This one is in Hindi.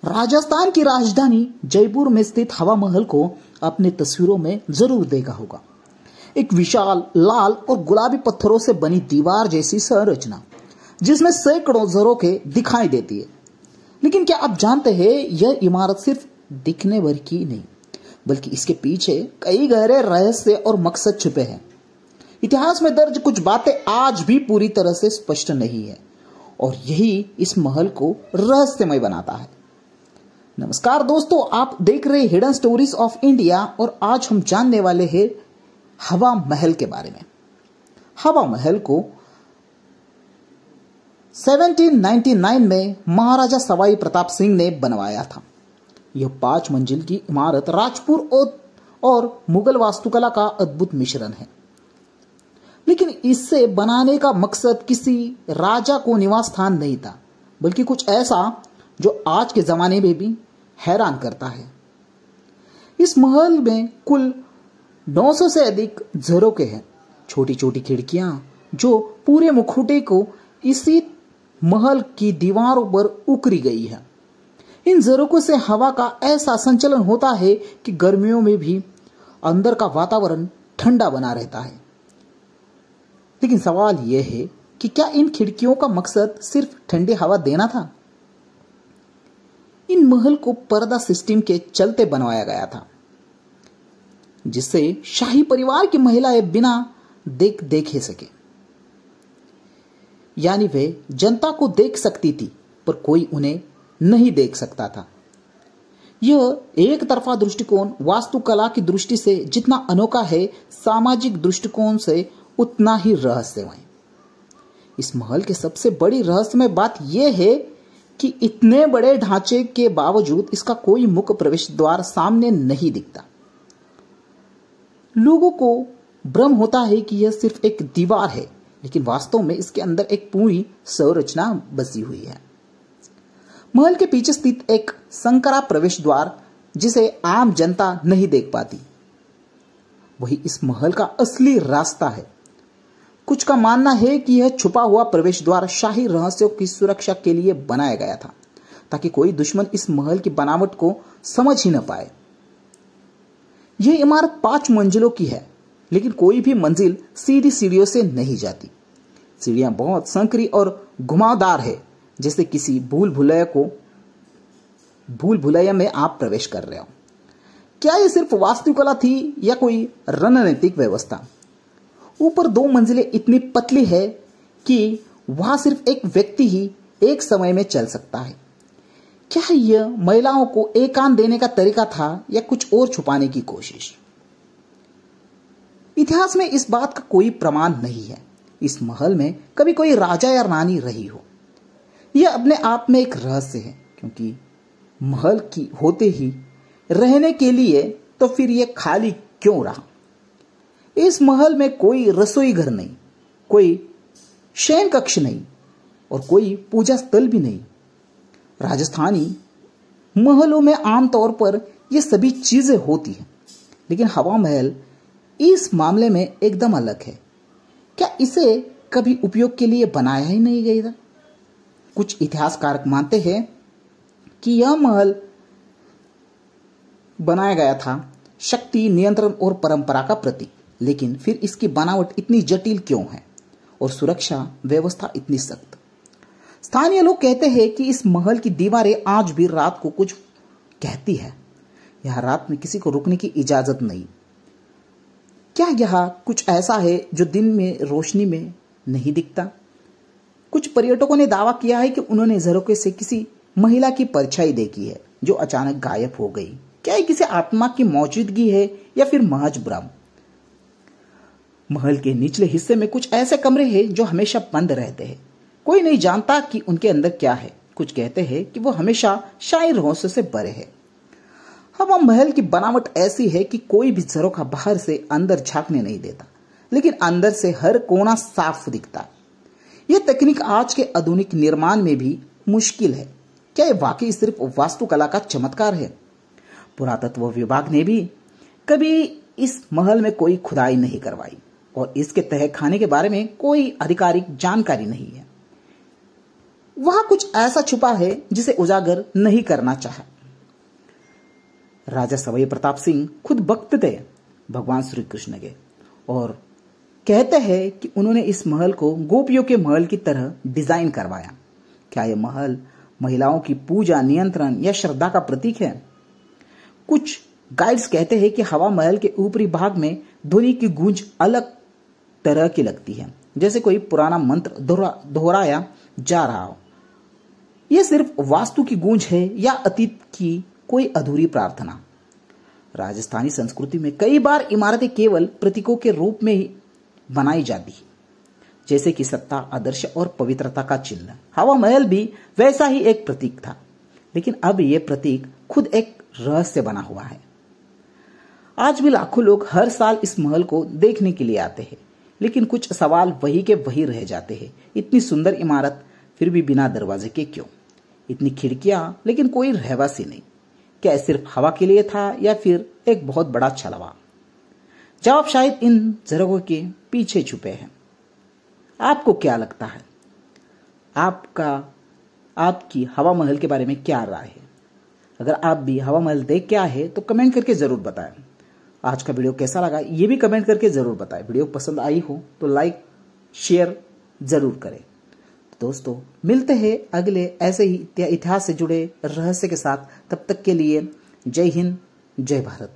राजस्थान की राजधानी जयपुर में स्थित हवा महल को आपने तस्वीरों में जरूर देखा होगा। एक विशाल लाल और गुलाबी पत्थरों से बनी दीवार जैसी संरचना जिसमें सैकड़ों झरोखे दिखाई देती है। लेकिन क्या आप जानते हैं यह इमारत सिर्फ दिखने भर की नहीं बल्कि इसके पीछे कई गहरे रहस्य और मकसद छुपे हैं। इतिहास में दर्ज कुछ बातें आज भी पूरी तरह से स्पष्ट नहीं है और यही इस महल को रहस्यमय बनाता है। नमस्कार दोस्तों, आप देख रहे हिडन स्टोरीज ऑफ इंडिया और आज हम जानने वाले हैं हवा महल के बारे में। हवा महल को 1799 में महाराजा सवाई प्रताप सिंह ने बनवाया था। यह 5 मंजिल की इमारत राजपूत और मुगल वास्तुकला का अद्भुत मिश्रण है। लेकिन इससे बनाने का मकसद किसी राजा को निवास स्थान नहीं था बल्कि कुछ ऐसा जो आज के जमाने में भी हैरान करता है। इस महल में कुल 900 से अधिक झरोखे हैं, छोटी छोटी खिड़कियां जो पूरे मुखौटे को इसी महल की दीवारों पर उकरी गई है। इन झरोखों से हवा का ऐसा संचलन होता है कि गर्मियों में भी अंदर का वातावरण ठंडा बना रहता है। लेकिन सवाल यह है कि क्या इन खिड़कियों का मकसद सिर्फ ठंडी हवा देना था? इन महल को पर्दा सिस्टम के चलते बनवाया गया था जिससे शाही परिवार की महिलाएं बिना देखे सके, यानी वे जनता को देख सकती थी पर कोई उन्हें नहीं देख सकता था। यह एक तरफा दृष्टिकोण वास्तुकला की दृष्टि से जितना अनोखा है, सामाजिक दृष्टिकोण से उतना ही रहस्यमय। इस महल के सबसे बड़ी रहस्यमय बात यह है कि इतने बड़े ढांचे के बावजूद इसका कोई मुख्य प्रवेश द्वार सामने नहीं दिखता। लोगों को भ्रम होता है कि यह सिर्फ एक दीवार है, लेकिन वास्तव में इसके अंदर एक पूरी संरचना बसी हुई है। महल के पीछे स्थित एक संकरा प्रवेश द्वार जिसे आम जनता नहीं देख पाती, वही इस महल का असली रास्ता है। कुछ का मानना है कि यह छुपा हुआ प्रवेश द्वार शाही रहस्यों की सुरक्षा के लिए बनाया गया था ताकि कोई दुश्मन इस महल की बनावट को समझ ही न पाए। यह इमारत 5 मंजिलों की है, लेकिन कोई भी मंजिल सीधी सीढ़ियों से नहीं जाती। सीढ़ियां बहुत संकरी और घुमावदार है, जैसे किसी भूल भुलैया में आप प्रवेश कर रहे हो। क्या यह सिर्फ वास्तुकला थी या कोई रणनीतिक व्यवस्था? ऊपर 2 मंजिलें इतनी पतली है कि वहां सिर्फ एक व्यक्ति ही एक समय में चल सकता है। क्या यह महिलाओं को एकांत देने का तरीका था या कुछ और छुपाने की कोशिश? इतिहास में इस बात का कोई प्रमाण नहीं है। इस महल में कभी कोई राजा या रानी रही हो, यह अपने आप में एक रहस्य है, क्योंकि महल की होते ही रहने के लिए तो फिर यह खाली क्यों रहा? इस महल में कोई रसोई घर नहीं, कोई शयन कक्ष नहीं और कोई पूजा स्थल भी नहीं। राजस्थानी महलों में आमतौर पर ये सभी चीजें होती हैं, लेकिन हवा महल इस मामले में एकदम अलग है। क्या इसे कभी उपयोग के लिए बनाया ही नहीं गया था? कुछ इतिहासकार मानते हैं कि यह महल बनाया गया था शक्ति, नियंत्रण और परंपरा का प्रतीक। लेकिन फिर इसकी बनावट इतनी जटिल क्यों है और सुरक्षा व्यवस्था इतनी सख्त? स्थानीय लोग कहते हैं कि इस महल की दीवारें आज भी रात को कुछ कहती है। यहां रात में किसी को रुकने की इजाजत नहीं। क्या यह कुछ ऐसा है जो दिन में रोशनी में नहीं दिखता? कुछ पर्यटकों ने दावा किया है कि उन्होंने झरोखे से किसी महिला की परछाई देखी है जो अचानक गायब हो गई। क्या ये किसी आत्मा की मौजूदगी है या फिर महज भ्रम? महल के निचले हिस्से में कुछ ऐसे कमरे हैं जो हमेशा बंद रहते हैं। कोई नहीं जानता कि उनके अंदर क्या है। कुछ कहते हैं कि वो हमेशा शाही रहस्य से भरे हैं। हवा महल की बनावट ऐसी है कि कोई भी झरोखा बाहर से अंदर झांकने नहीं देता, लेकिन अंदर से हर कोना साफ दिखता। यह तकनीक आज के आधुनिक निर्माण में भी मुश्किल है। क्या यह वाकई सिर्फ वास्तुकला का चमत्कार है? पुरातत्व विभाग ने भी कभी इस महल में कोई खुदाई नहीं करवाई और इसके तहखाने के बारे में कोई आधिकारिक जानकारी नहीं है। वहां कुछ ऐसा छुपा है जिसे उजागर नहीं करना चाहा। राजा सवाई प्रताप सिंह खुद भक्त थे भगवान श्री कृष्ण के और कहते हैं कि उन्होंने इस महल को गोपियों के महल की तरह डिजाइन करवाया। क्या यह महल महिलाओं की पूजा, नियंत्रण या श्रद्धा का प्रतीक है? कुछ गाइड्स कहते हैं कि हवा महल के ऊपरी भाग में ध्वनि की गूंज अलग तरह की लगती है, जैसे कोई पुराना मंत्र दोहराया जा रहा हो। यह सिर्फ वास्तु की गूंज है या अतीत की कोई अधूरी प्रार्थना? राजस्थानी संस्कृति में कई बार इमारतें केवल प्रतीकों के रूप में ही बनाई जाती है, जैसे कि सत्ता, आदर्श और पवित्रता का चिन्ह। हवा महल भी वैसा ही एक प्रतीक था, लेकिन अब यह प्रतीक खुद एक रहस्य बना हुआ है। आज भी लाखों लोग हर साल इस महल को देखने के लिए आते हैं, लेकिन कुछ सवाल वही के वही रह जाते हैं। इतनी सुंदर इमारत फिर भी बिना दरवाजे के क्यों? इतनी खिड़कियां लेकिन कोई रहवासी नहीं। क्या सिर्फ हवा के लिए था या फिर एक बहुत बड़ा छलवा? जवाब शायद इन जरगों के पीछे छुपे हैं। आपको क्या लगता है? आपकी हवा महल के बारे में क्या राय है? अगर आप भी हवा महल देख के आए हैं तो कमेंट करके जरूर बताएं। आज का वीडियो कैसा लगा ये भी कमेंट करके जरूर बताएं। वीडियो पसंद आई हो तो लाइक शेयर जरूर करें। दोस्तों मिलते हैं अगले ऐसे ही इतिहास से जुड़े रहस्य के साथ। तब तक के लिए जय हिंद, जय भारत।